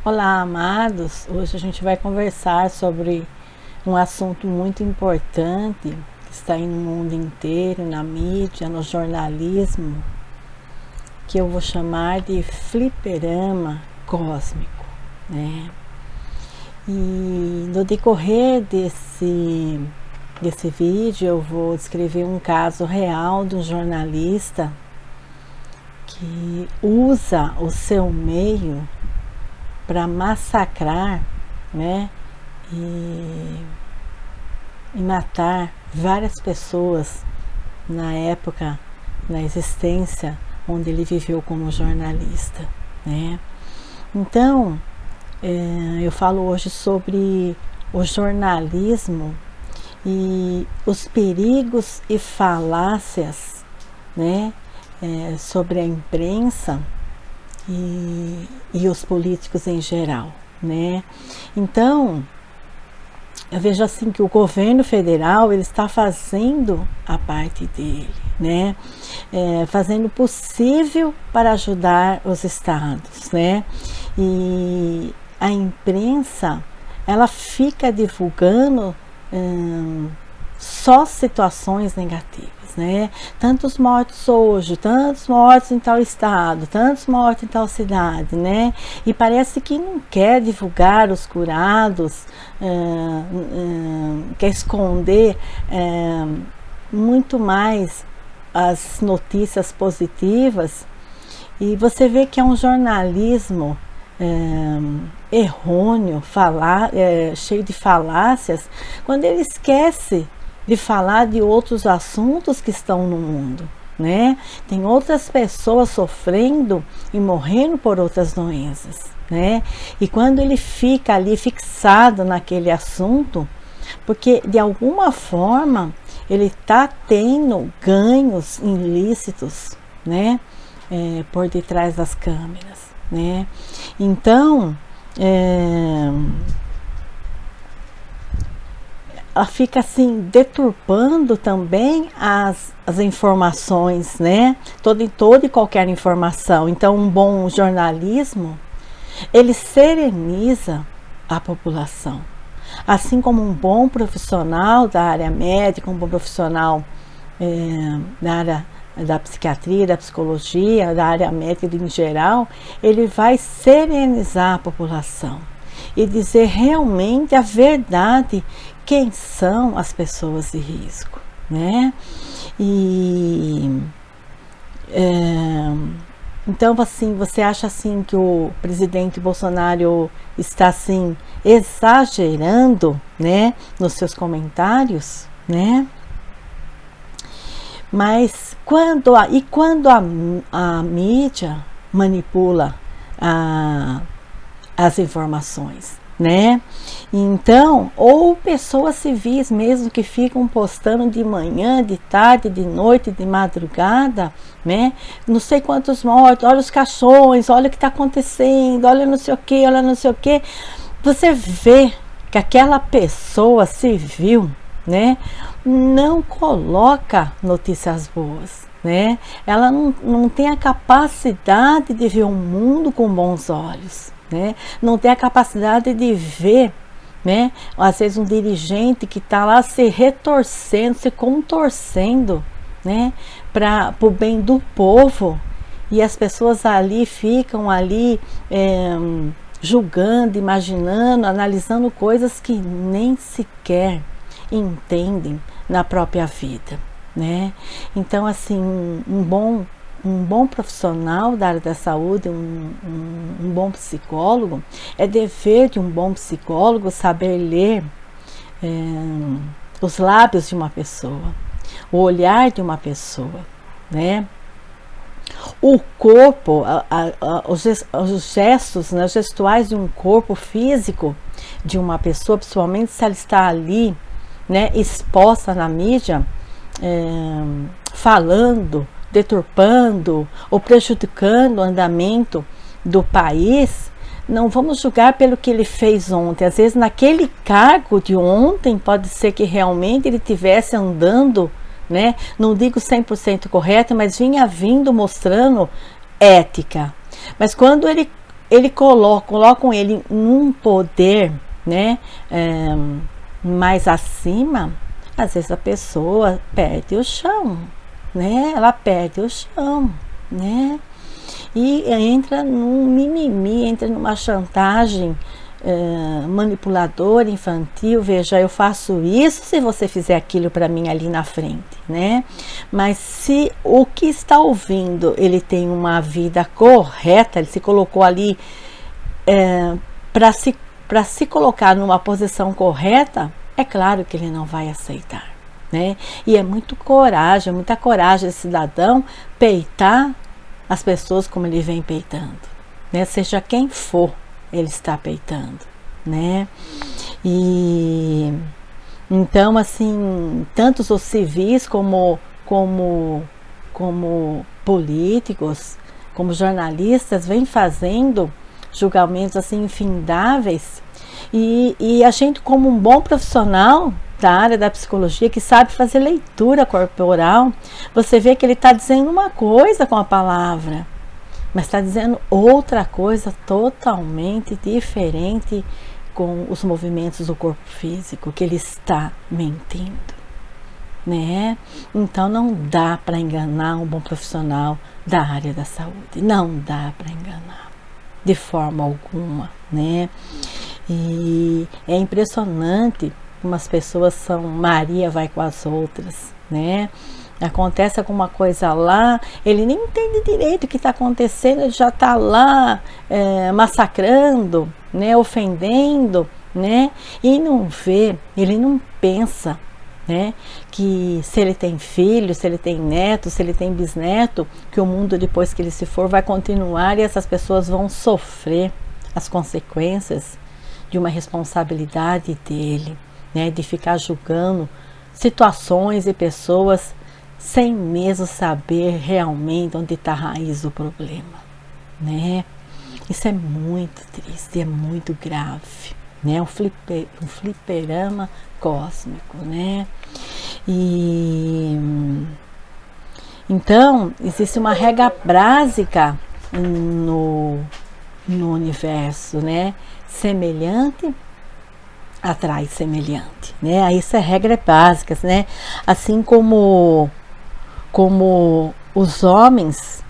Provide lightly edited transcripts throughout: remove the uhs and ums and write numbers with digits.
Olá, amados. Hoje a gente vai conversar sobre um assunto muito importante que está aí no mundo inteiro, na mídia, no jornalismo, que eu vou chamar de fliperama cósmico, né? E no decorrer desse vídeo eu vou descrever um caso real de um jornalista que usa o seu meio para massacrar, né, e matar várias pessoas na época, na existência onde ele viveu como jornalista, né. Então, eu falo hoje sobre o jornalismo e os perigos e falácias, né, sobre a imprensa e os políticos em geral, né? Então, eu vejo assim que o governo federal ele está fazendo a parte dele, né? Fazendo o possível para ajudar os estados, né? E a imprensa ela fica divulgando só situações negativas, né? Tantos mortos hoje, tantos mortos em tal estado, tantos mortos em tal cidade, né? E parece que não quer divulgar os curados, quer esconder muito mais as notícias positivas. E você vê que é um jornalismo errôneo, cheio de falácias, quando ele esquece de falar de outros assuntos que estão no mundo, né? Tem outras pessoas sofrendo e morrendo por outras doenças, né? E quando ele fica ali fixado naquele assunto, porque de alguma forma ele está tendo ganhos ilícitos, né? Por detrás das câmeras, né? Então, ela fica assim deturpando também as informações, né? Toda e qualquer informação. Então, um bom jornalismo ele sereniza a população, assim como um bom profissional da área médica, um bom profissional da área da psiquiatria, da psicologia, da área médica em geral, ele vai serenizar a população e dizer realmente a verdade, quem são as pessoas de risco, né? E então assim, você acha assim que o presidente Bolsonaro está assim exagerando, né, nos seus comentários, né? Mas quando a mídia manipula as informações, né? Então, ou pessoas civis mesmo que ficam postando de manhã, de tarde, de noite, de madrugada, né? Não sei quantos mortos, olha os caixões, olha o que está acontecendo, olha não sei o que, olha não sei o que. Você vê que aquela pessoa civil, né, não coloca notícias boas, né? Ela não tem a capacidade de ver o mundo com bons olhos, né? Não tem a capacidade de ver, né? Às vezes um dirigente que está lá se retorcendo, se contorcendo, né? Para o bem do povo, e as pessoas ali ficam ali julgando, imaginando, analisando coisas que nem sequer entendem na própria vida, né? Então assim, um bom profissional da área da saúde, um bom psicólogo, é dever de um bom psicólogo saber ler os lábios de uma pessoa, o olhar de uma pessoa, né? O corpo, os gestos, né, os gestuais de um corpo físico de uma pessoa, principalmente se ela está ali, né, exposta na mídia, falando, deturpando ou prejudicando o andamento do país, não vamos julgar pelo que ele fez ontem. Às vezes naquele cargo de ontem pode ser que realmente ele estivesse andando, né, não digo 100% correto, mas vinha vindo mostrando ética. Mas quando ele colocam ele num poder, né, mais acima, às vezes a pessoa perde o chão, né, ela perde o chão, né, e entra num mimimi, entra numa chantagem manipuladora, infantil. Veja, eu faço isso se você fizer aquilo para mim ali na frente, né? Mas se o que está ouvindo, ele tem uma vida correta, ele se colocou ali para se colocar numa posição correta, é claro que ele não vai aceitar, né? E é muita coragem desse cidadão peitar as pessoas como ele vem peitando, né? Seja quem for, ele está peitando, né? E então, assim, tantos os civis como políticos, como jornalistas, vêm fazendo julgamentos assim infindáveis, e a gente, como um bom profissional da área da psicologia, que sabe fazer leitura corporal, você vê que ele está dizendo uma coisa com a palavra, mas está dizendo outra coisa totalmente diferente com os movimentos do corpo físico, que ele está mentindo, né? Então não dá para enganar um bom profissional da área da saúde, não dá para enganar de forma alguma, né? E é impressionante como as pessoas são Maria vai com as outras, né? Acontece alguma coisa lá, ele nem entende direito o que está acontecendo, ele já está lá massacrando, né, ofendendo, né, e não vê, ele não pensa, né, que se ele tem filho, se ele tem neto, se ele tem bisneto, que o mundo depois que ele se for vai continuar e essas pessoas vão sofrer as consequências de uma responsabilidade dele, né, de ficar julgando situações e pessoas sem mesmo saber realmente onde está a raiz do problema, né? Isso é muito triste, é muito grave, né? Um fliperama cósmico, né? E então existe uma regra básica no universo, né? Semelhante atrai semelhante, né? Isso é regra básica, né? Assim como os homens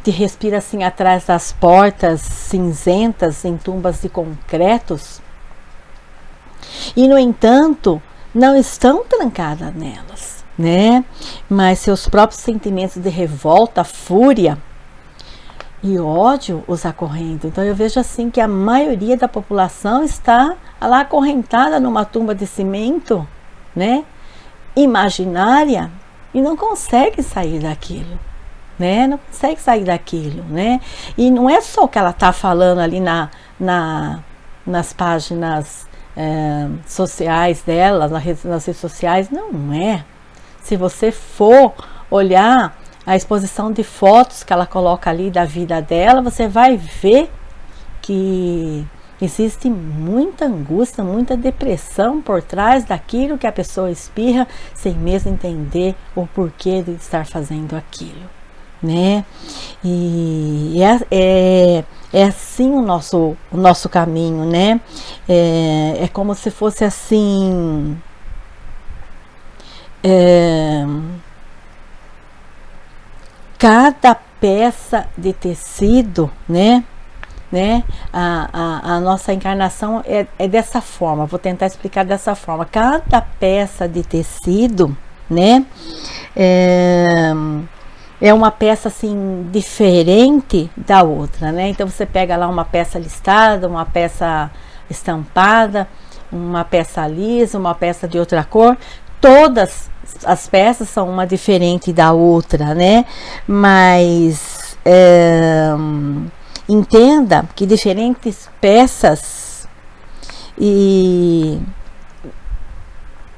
que respiram assim atrás das portas cinzentas em tumbas de concretos e no entanto não estão trancadas nelas, né? Mas seus próprios sentimentos de revolta, fúria e ódio os acorrentam. Então eu vejo assim que a maioria da população está lá acorrentada numa tumba de cimento, né, imaginária, e não consegue sair daquilo, né, não consegue sair daquilo, né, e não é só o que ela está falando ali nas páginas sociais dela, nas redes sociais, não é. Se você for olhar a exposição de fotos que ela coloca ali da vida dela, você vai ver que existe muita angústia, muita depressão por trás daquilo que a pessoa espirra, sem mesmo entender o porquê de estar fazendo aquilo, né? E é assim o nosso caminho, né? É como se fosse assim... cada peça de tecido, né? A nossa encarnação é dessa forma. Vou tentar explicar dessa forma. Cada peça de tecido, né, é uma peça assim diferente da outra, né? Então você pega lá uma peça listada, uma peça estampada, uma peça lisa, uma peça de outra cor. Todas as peças são uma diferente da outra, né? Mas entenda que diferentes peças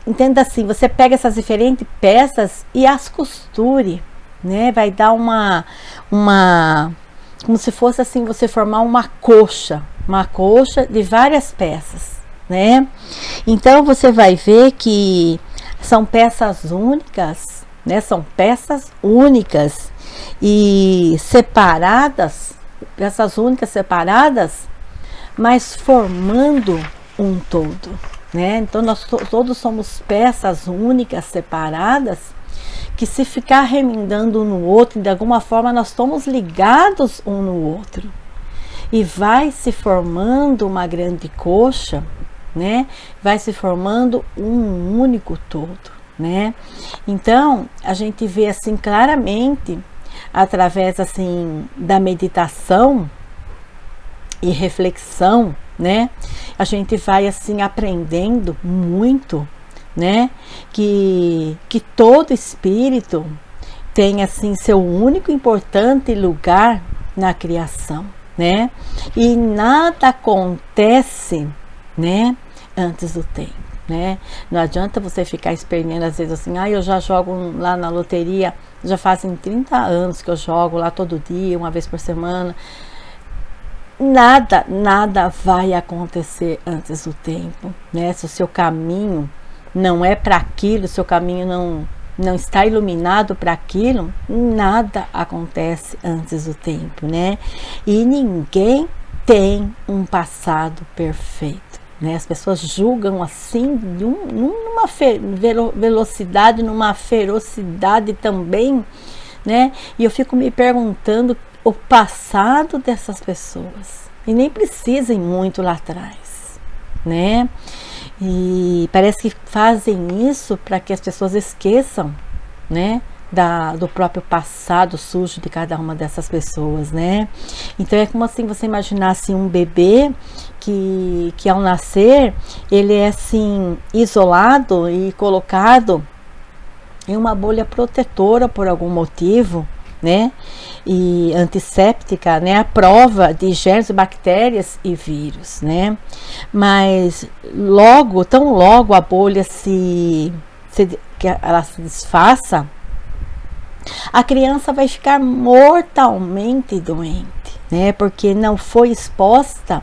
entenda assim, você pega essas diferentes peças e as costure, né? Vai dar uma como se fosse assim, você formar uma coxa de várias peças, né? Então você vai ver que são peças únicas, né? São peças únicas e separadas, peças únicas separadas, mas formando um todo, né? Então nós todos somos peças únicas separadas, que se ficar remendando um no outro, de alguma forma nós estamos ligados um no outro. E vai se formando uma grande coxa, né? Vai se formando um único todo, né? Então, a gente vê assim claramente, através assim da meditação e reflexão, né? A gente vai assim aprendendo muito, né? Que todo espírito tem assim seu único e importante lugar na criação, né? E nada acontece, né, antes do tempo, né? Não adianta você ficar esperneando às vezes assim, eu já jogo lá na loteria, já fazem 30 anos que eu jogo lá todo dia, uma vez por semana. Nada vai acontecer antes do tempo, né? Se o seu caminho não é para aquilo, seu caminho não está iluminado para aquilo, nada acontece antes do tempo, né? E ninguém tem um passado perfeito, né? As pessoas julgam assim, numa velocidade, numa ferocidade também, né? E eu fico me perguntando o passado dessas pessoas, e nem precisam ir muito lá atrás, né? E parece que fazem isso para que as pessoas esqueçam, né, do próprio passado sujo de cada uma dessas pessoas, né? Então é como assim você imaginasse um bebê que ao nascer ele é assim isolado e colocado em uma bolha protetora por algum motivo, né? E antisséptica, né? A prova de germes, bactérias e vírus, né? Mas tão logo a bolha que ela se desfaça, a criança vai ficar mortalmente doente, né? Porque não foi exposta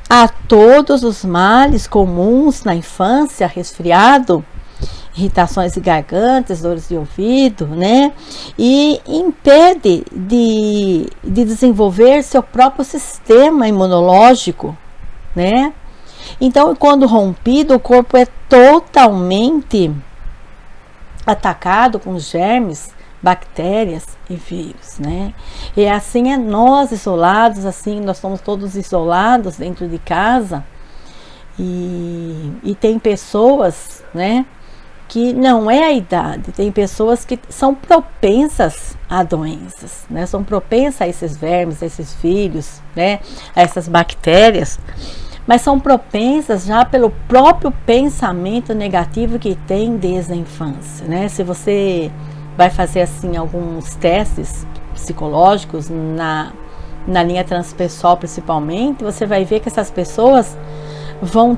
a todos os males comuns na infância, resfriado, irritações de gargantas, dores de ouvido, né? E impede de desenvolver seu próprio sistema imunológico, né? Então, quando rompido, o corpo é totalmente atacado com germes, bactérias e vírus, né? E assim é nós isolados, assim nós somos todos isolados dentro de casa, e tem pessoas, né, que não é a idade, tem pessoas que são propensas a doenças, né? São propensas a esses vermes, a esses vírus, né? A essas bactérias, mas são propensas já pelo próprio pensamento negativo que tem desde a infância, né? Se você vai fazer assim alguns testes psicológicos na linha transpessoal principalmente, você vai ver que essas pessoas vão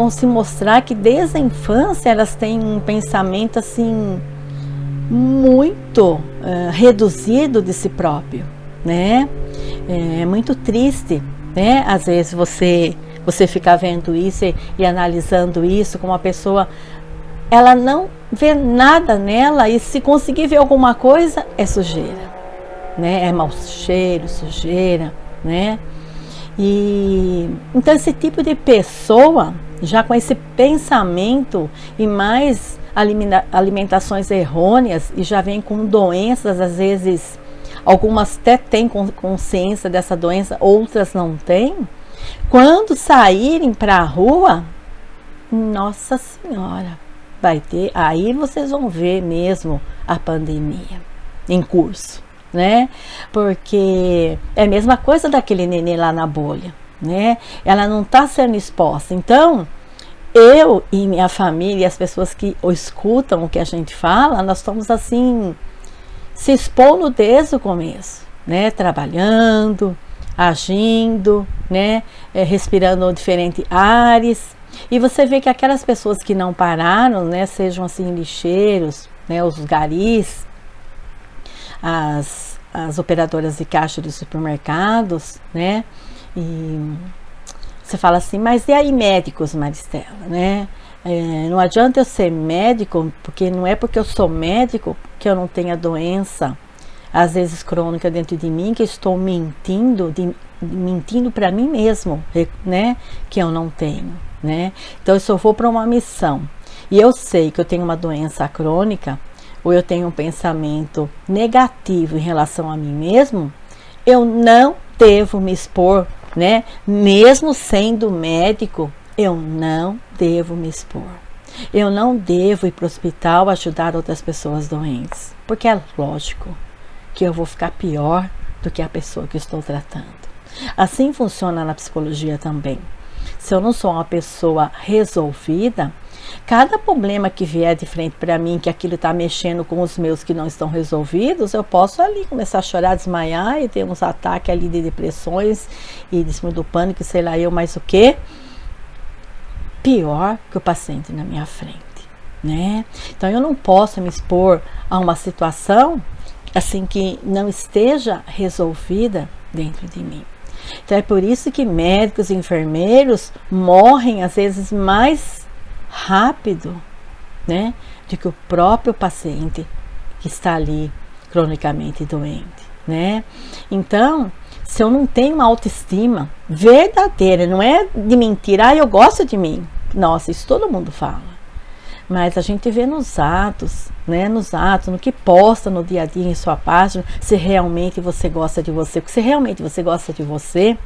se mostrar que desde a infância elas têm um pensamento assim muito reduzido de si próprio, né? É muito triste, né? Às vezes você fica vendo isso e analisando isso como uma pessoa, ela não vê nada nela, e se conseguir ver alguma coisa é sujeira, né? É mau cheiro, sujeira, né? E então esse tipo de pessoa, já com esse pensamento e mais alimentações errôneas, e já vem com doenças, às vezes algumas até têm consciência dessa doença, outras não têm. Quando saírem para a rua, nossa senhora, vai ter, aí vocês vão ver mesmo a pandemia em curso, né? Porque é a mesma coisa daquele nenê lá na bolha, né? Ela não está sendo exposta. Então, eu e minha família, e as pessoas que escutam o que a gente fala, nós estamos assim se expondo desde o começo, né? Trabalhando, agindo, né? Respirando diferentes ares. E você vê que aquelas pessoas que não pararam, né? Sejam assim lixeiros, né? Os garis, as operadoras de caixa de supermercados, né? E você fala assim, mas e aí médicos, Maristela, né? Não adianta eu ser médico, porque não é porque eu sou médico que eu não tenho a doença às vezes crônica dentro de mim, que estou mentindo, mentindo para mim mesmo, né, que eu não tenho, né? Então, se eu vou para uma missão e eu sei que eu tenho uma doença crônica, ou eu tenho um pensamento negativo em relação a mim mesmo, eu não devo me expor, né? Mesmo sendo médico, eu não devo me expor. Eu não devo ir para o hospital ajudar outras pessoas doentes, porque é lógico que eu vou ficar pior do que a pessoa que estou tratando. Assim funciona na psicologia também. Se eu não sou uma pessoa resolvida, cada problema que vier de frente para mim, que aquilo está mexendo com os meus que não estão resolvidos, eu posso ali começar a chorar, desmaiar e ter uns ataques ali de depressões e de cima do pânico, sei lá eu mais o que. Pior que o paciente na minha frente, né? Então eu não posso me expor a uma situação assim que não esteja resolvida dentro de mim. Então é por isso que médicos e enfermeiros morrem às vezes mais rápido, né, do que o próprio paciente que está ali cronicamente doente, né? Então, se eu não tenho uma autoestima verdadeira, não é de mentira, eu gosto de mim. Nossa, isso todo mundo fala. Mas a gente vê nos atos, né? Nos atos, no que posta no dia a dia em sua página, se realmente você gosta de você. Porque se realmente você gosta de você,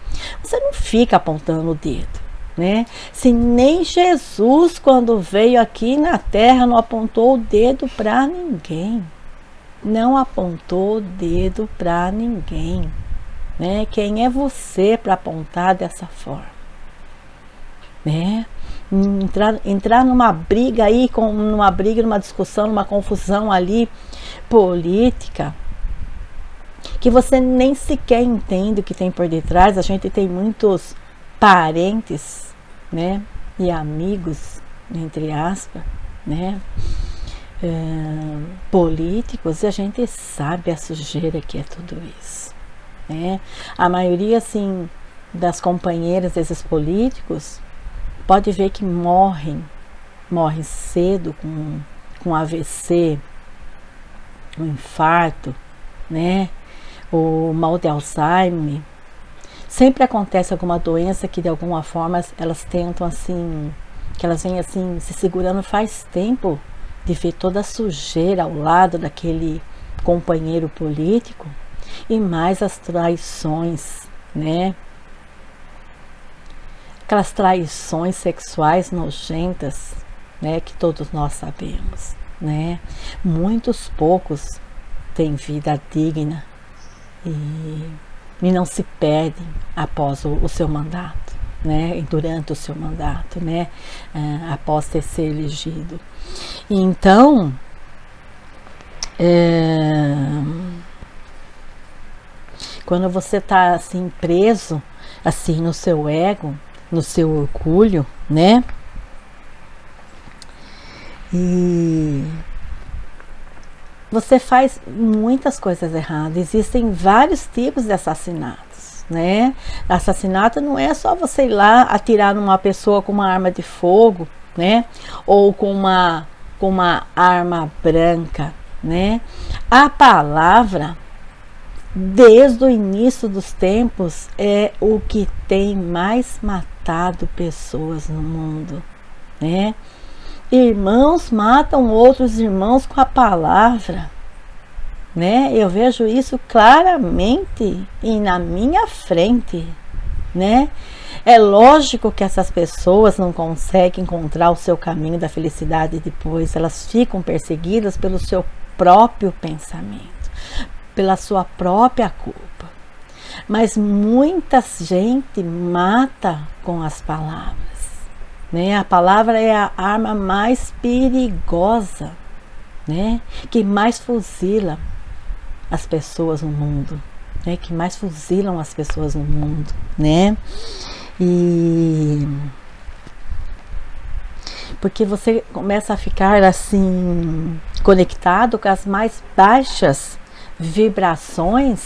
você não fica apontando o dedo, né? Se nem Jesus, quando veio aqui na terra, não apontou o dedo para ninguém. Não apontou o dedo para ninguém. Né? Quem é você para apontar dessa forma, né? Entrar numa briga aí, numa discussão, numa confusão ali política, que você nem sequer entende o que tem por detrás. A gente tem muitos parentes, né, e amigos, entre aspas, né, políticos, e a gente sabe a sujeira que é tudo isso. A maioria assim das companheiras desses políticos pode ver que morrem cedo com AVC, um infarto, né, o mal de Alzheimer. Sempre acontece alguma doença que de alguma forma elas tentam assim, que elas vêm assim se segurando faz tempo de ver toda a sujeira ao lado daquele companheiro político. E mais as traições, né? Aquelas traições sexuais nojentas, né? Que todos nós sabemos, né? Muitos poucos têm vida digna e não se perdem após o seu mandato, né? E durante o seu mandato, né? Após ter sido elegido. Então, quando você está assim preso assim no seu ego, no seu orgulho, né? E você faz muitas coisas erradas. Existem vários tipos de assassinatos, né? Assassinato não é só você ir lá atirar numa pessoa com uma arma de fogo, né? Ou com uma arma branca, né? A palavra, desde o início dos tempos, é o que tem mais matado pessoas no mundo, né? Irmãos matam outros irmãos com a palavra, né? Eu vejo isso claramente e na minha frente, né? É lógico que essas pessoas não conseguem encontrar o seu caminho da felicidade depois, elas ficam perseguidas pelo seu próprio pensamento, pela sua própria culpa. Mas muita gente mata com as palavras, né? A palavra é a arma mais perigosa, né? Que mais fuzila as pessoas no mundo, né? Que mais fuzilam as pessoas no mundo, né? E porque você começa a ficar assim conectado com as mais baixas vibrações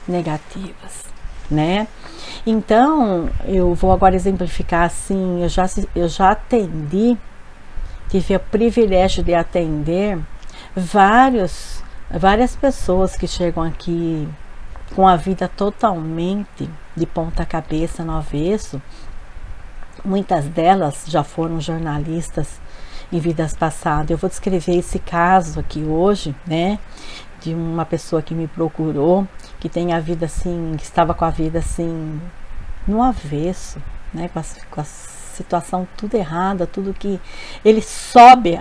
negativas, né? Então, eu vou agora exemplificar assim, eu já atendi, tive o privilégio de atender vários várias pessoas que chegam aqui com a vida totalmente de ponta cabeça no avesso. Muitas delas já foram jornalistas em vidas passadas. Eu vou descrever esse caso aqui hoje, né, de uma pessoa que me procurou, que tem a vida assim, que estava com a vida assim no avesso, né, com a situação tudo errada, tudo que ele sobe,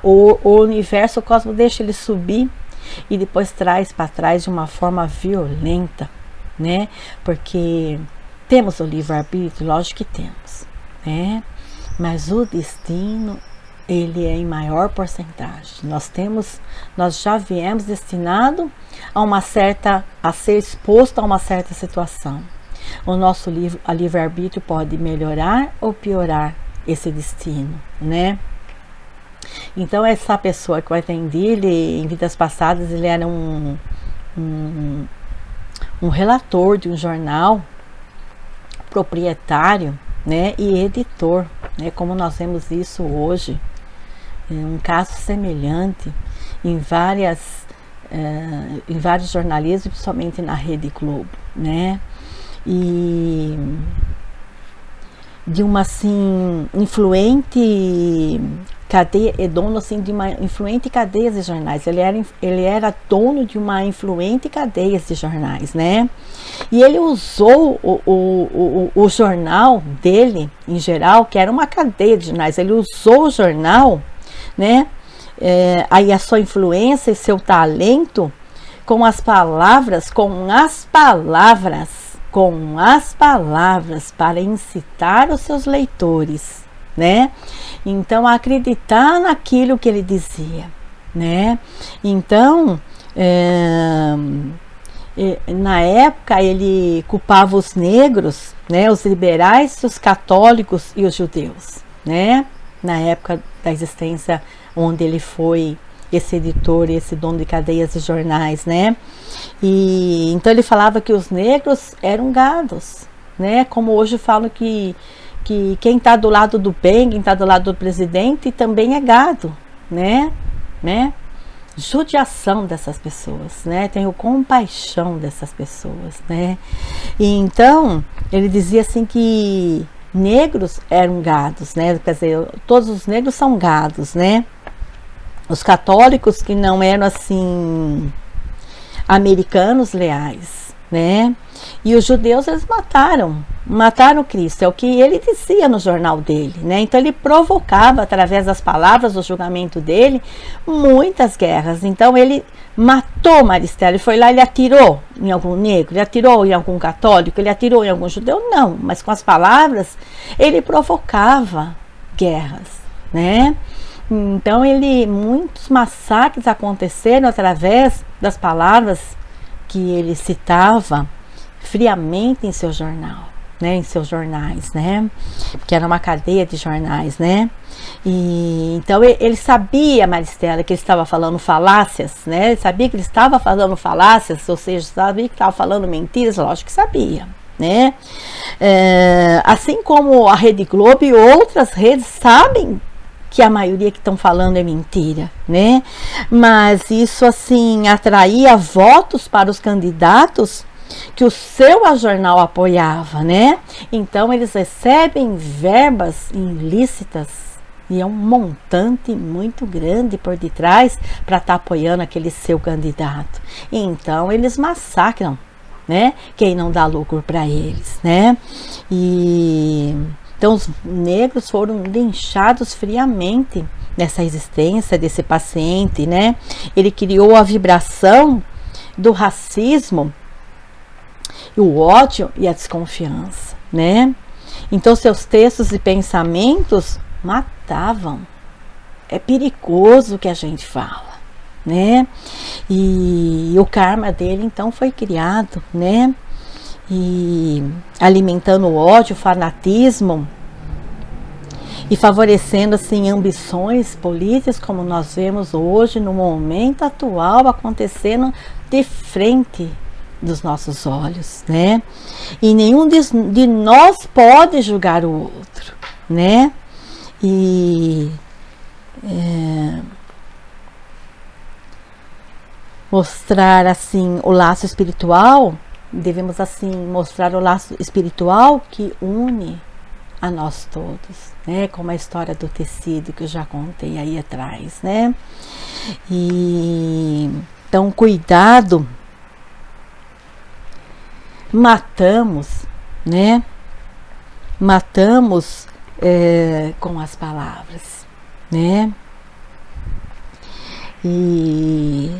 o universo, o cosmos deixa ele subir e depois traz para trás de uma forma violenta, né, porque temos o livre-arbítrio, lógico que temos, né, mas o destino, ele é em maior porcentagem. Nós já viemos destinado a ser exposto a uma certa situação. O nosso livre-arbítrio pode melhorar ou piorar esse destino, né? Então, essa pessoa que eu atendi, ele, em vidas passadas, ele era um relator de um jornal, proprietário, né, e editor, né, como nós vemos isso hoje. Um caso semelhante em vários jornalismos, principalmente na Rede Globo, né? E de uma assim influente cadeia, é dono assim de uma influente cadeia de jornais. Ele era dono de uma influente cadeia de jornais, né? E ele usou o jornal dele, em geral, que era uma cadeia de jornais. Ele usou o jornal, né? Aí a sua influência e seu talento com as palavras para incitar os seus leitores, né? Então, acreditar naquilo que ele dizia, né? Então, na época ele culpava os negros, né? Os liberais, os católicos e os judeus, né? Na época da existência onde ele foi esse editor, esse dono de cadeias de jornais, né? E então ele falava que os negros eram gados, né? Como hoje falam que quem está do lado do bem, quem está do lado do presidente também é gado, né? Judiação dessas pessoas, né? Tenho compaixão dessas pessoas, né? E então ele dizia assim que negros eram gados, né? Quer dizer, todos os negros são gados, né? Os católicos que não eram assim americanos leais, né? E os judeus, eles mataram Cristo, é o que ele dizia no jornal dele, né? Então ele provocava, através das palavras do julgamento dele, muitas guerras. Então ele matou Maristela, ele foi lá, ele atirou em algum negro, ele atirou em algum católico, ele atirou em algum judeu, não, mas com as palavras ele provocava guerras, né? Então muitos massacres aconteceram através das palavras que ele citava friamente em seu jornal, né, em seus jornais, né, que era uma cadeia de jornais, né, e então ele sabia, Maristela, que ele estava falando falácias, né, ele sabia que ele estava falando falácias, ou seja, sabia que estava falando mentiras, lógico que sabia, né, assim como a Rede Globo e outras redes sabem que a maioria que estão falando é mentira, né? Mas isso assim atraía votos para os candidatos que o seu jornal apoiava, né? Então eles recebem verbas ilícitas e é um montante muito grande por detrás para estar apoiando aquele seu candidato. Então eles massacram, né? Quem não dá lucro para eles, né? Então os negros foram linchados friamente nessa existência desse paciente, né? Ele criou a vibração do racismo, o ódio e a desconfiança, né? Então seus textos e pensamentos matavam. É perigoso o que a gente fala, né? E o karma dele então foi criado, né? E alimentando o ódio, o fanatismo e favorecendo assim ambições políticas, como nós vemos hoje no momento atual acontecendo de frente dos nossos olhos, né? E nenhum de nós pode julgar o outro, né? mostrar assim o laço espiritual, devemos assim mostrar o laço espiritual que une a nós todos, né? Como a história do tecido que eu já contei aí atrás, né? E então cuidado, matamos, né? Matamos com as palavras, né? E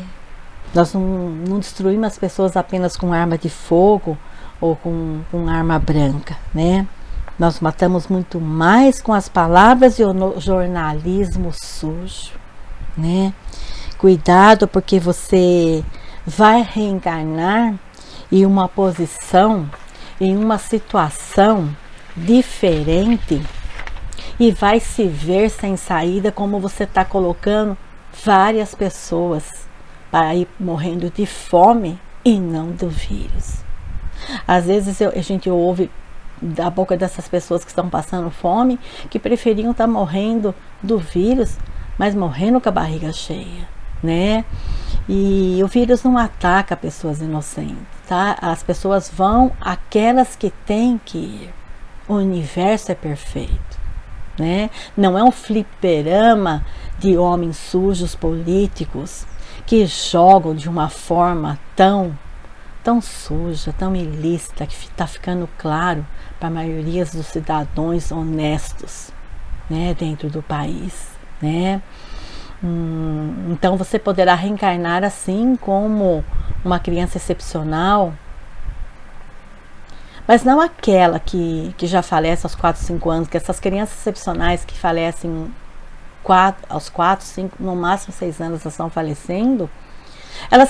nós não destruímos as pessoas apenas com arma de fogo ou com arma branca, né? Nós matamos muito mais com as palavras e o jornalismo sujo, né? Cuidado, porque você vai reencarnar em uma posição, em uma situação diferente e vai se ver sem saída, como você está colocando várias pessoas para ir morrendo de fome e não do vírus. Às vezes a gente ouve da boca dessas pessoas que estão passando fome, que preferiam estar morrendo do vírus, mas morrendo com a barriga cheia, né? E o vírus não ataca pessoas inocentes, tá? As pessoas vão, aquelas que têm que ir. O universo é perfeito, né? Não é um fliperama de homens sujos políticos que jogam de uma forma tão suja, tão ilícita, que está ficando claro para a maioria dos cidadãos honestos, né, dentro do país, né? Então você poderá reencarnar assim como uma criança excepcional, mas não aquela que já falece aos 4, 5 anos, que essas crianças excepcionais que falecem aos 4, 5, no máximo 6 anos, elas estão falecendo, elas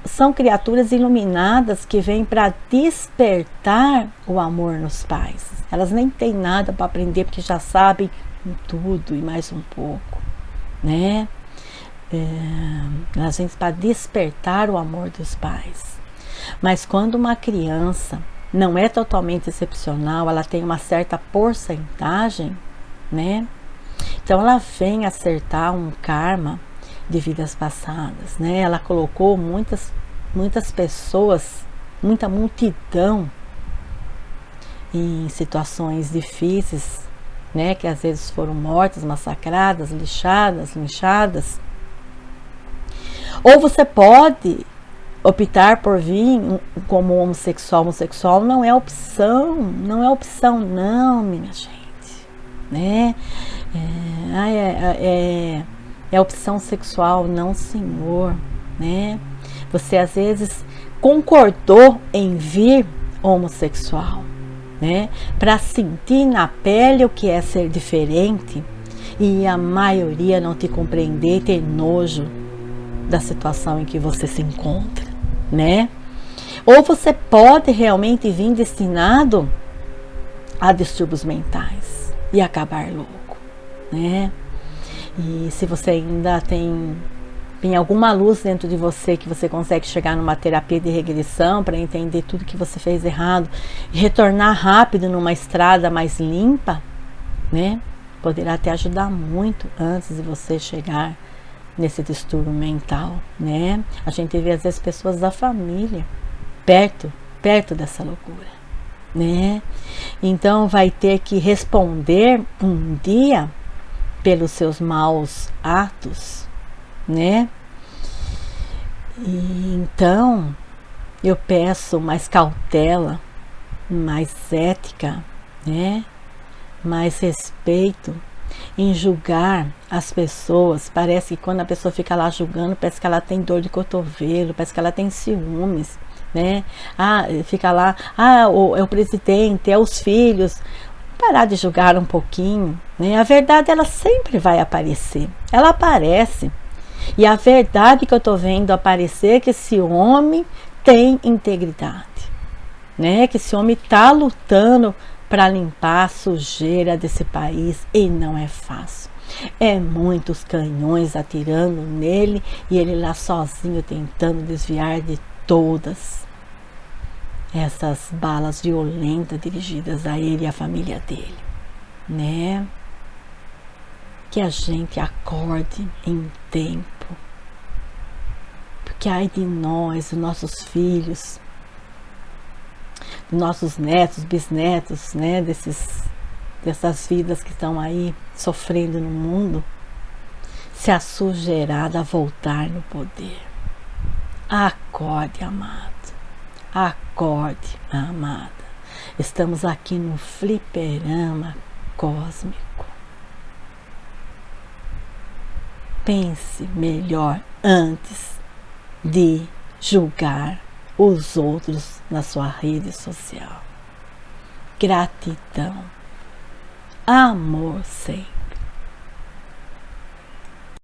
são criaturas iluminadas que vêm para despertar o amor nos pais. Elas nem têm nada para aprender, porque já sabem tudo e mais um pouco, né? Elas vêm para despertar o amor dos pais. Mas quando uma criança não é totalmente excepcional, ela tem uma certa porcentagem, né? Então ela vem acertar um karma de vidas passadas, né? Ela colocou muitas pessoas, muita multidão em situações difíceis, né? Que às vezes foram mortas, massacradas, linchadas. Ou você pode optar por vir como homossexual. Homossexual não é opção não, minha gente, né? É opção sexual, não, senhor, né? Você às vezes concordou em vir homossexual, né? Para sentir na pele o que é ser diferente, e a maioria não te compreender, ter nojo da situação em que você se encontra, né? Ou você pode realmente vir destinado a distúrbios mentais e acabar louco, né? E se você ainda tem alguma luz dentro de você, que você consegue chegar numa terapia de regressão para entender tudo que você fez errado e retornar rápido numa estrada mais limpa, né? Poderá te ajudar muito antes de você chegar nesse distúrbio mental, né? A gente vê às vezes pessoas da família perto dessa loucura, né? Então vai ter que responder um dia pelos seus maus atos, né? E então eu peço mais cautela, mais ética, né? Mais respeito em julgar as pessoas. Parece que quando a pessoa fica lá julgando, parece que ela tem dor de cotovelo, parece que ela tem ciúmes, né? Fica lá, é o presidente, é os filhos. Parar de julgar um pouquinho, né? A verdade, ela sempre vai aparecer. Ela aparece. E a verdade que eu tô vendo aparecer é que esse homem tem integridade, né? Que esse homem tá lutando para limpar a sujeira desse país, e não é fácil. É muitos canhões atirando nele e ele lá sozinho tentando desviar de todas essas balas violentas dirigidas a ele e a família dele, né? Que a gente acorde em tempo, Que ai de nós, dos nossos filhos, dos nossos netos, bisnetos, né? Dessas vidas que estão aí sofrendo no mundo, se a sujeirada voltar no poder. Acorde, amado. Acorde, amada. Estamos aqui no fliperama cósmico. Pense melhor antes de julgar os outros na sua rede social. Gratidão. Amor sempre.